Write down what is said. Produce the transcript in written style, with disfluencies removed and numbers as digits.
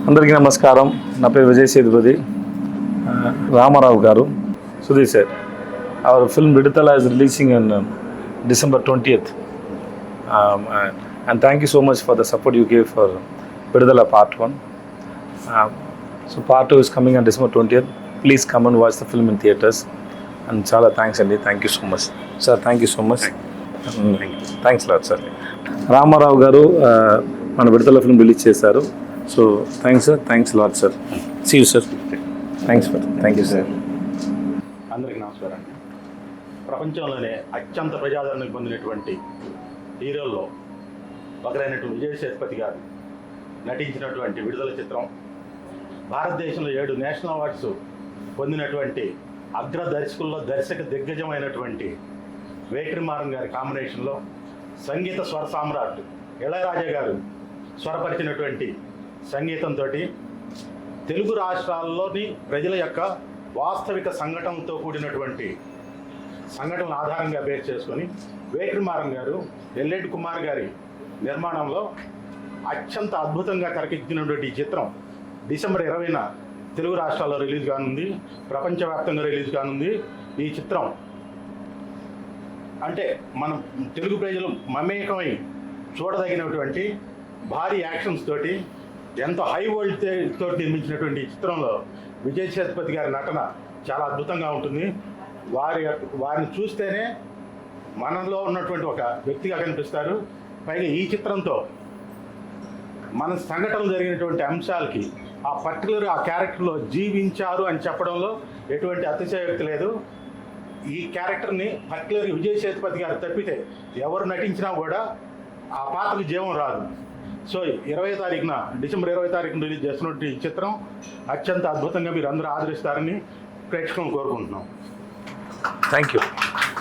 అందరికీ నమస్కారం. నా పేరు విజయ్ సేతుపతి. రామారావు గారు, Sudheer sir, our film Viduthala is releasing on December 20th. And thank you so much for the support you gave for Viduthala Part 1. So Part 2 is coming on December 20th. Please come and watch the film in theatres. And chala thanks Andy. Thank you so much. Sir, thank you so much. Thanks a lot, sir. Ramarao గారు మన Vidudala film release చేశారు. So thanks sir, thanks lot sir. See you sir. Thanks sir. Thank you sir. అందరికీ నమస్కారం అండి. ప్రపంచంలోనే అత్యంత ప్రజాదరణ పొందినటువంటి హీరోల్లో ఒకరైనటువంటి విజయ్ సేతుపతి గారు నటించినటువంటి విడుదల చిత్రం, భారతదేశంలో 7 నేషనల్ అవార్డ్స్ పొందినటువంటి అగ్ర దర్శకుల్లో దర్శక దిగ్గజమైనటువంటి వేక్రిమారన్ గారి కాంబినేషన్లో సంగీత స్వర సామ్రాట్ ఇళయరాజా గారు స్వరపరిచినటువంటి సంగీతంతో తెలుగు రాష్ట్రాల్లోని ప్రజల యొక్క వాస్తవిక సంఘటనలతో కూడినటువంటి సంఘటనల ఆధారంగా బేస్ చేసుకొని వేక్రిమారన్ గారు ఎల్లేటి కుమార్ గారి నిర్మాణంలో అత్యంత అద్భుతంగా తెరకెక్కినటువంటి ఈ చిత్రం డిసెంబర్ 20న తెలుగు రాష్ట్రాల్లో రిలీజ్ కానుంది, ప్రపంచవ్యాప్తంగా రిలీజ్ కానుంది. ఈ చిత్రం అంటే మనం తెలుగు ప్రజలు మమేకమై చూడదగినటువంటి భారీ యాక్షన్స్ తోటి ఎంతో హై వోల్ట్ తోటి నిర్మించినటువంటి ఈ చిత్రంలో విజయ్ సేతుపతి గారి నటన చాలా అద్భుతంగా ఉంటుంది. వారిని చూస్తేనే మనలో ఉన్నటువంటి ఒక వ్యక్తిగా కనిపిస్తారు. పైగా ఈ చిత్రంతో మన సంఘటనలు జరిగినటువంటి అంశాలకి ఆ పర్టికులర్ ఆ క్యారెక్టర్లో జీవించారు అని చెప్పడంలో ఎటువంటి అతిశయోక్తి లేదు. ఈ క్యారెక్టర్ని పర్టికులర్గా విజయ్ సేతుపతి గారు తప్పితే ఎవరు నటించినా కూడా ఆ పాత్రకి జీవం రాదు. సో 20వ తారీఖున డిసెంబర్ 20వ తారీఖున రిలీజ్ చేస్తున్నటువంటి ఈ చిత్రం అత్యంత అద్భుతంగా మీరు అందరూ ఆదరిస్తారని ప్రేక్షకులను కోరుకుంటున్నాం. Thank you.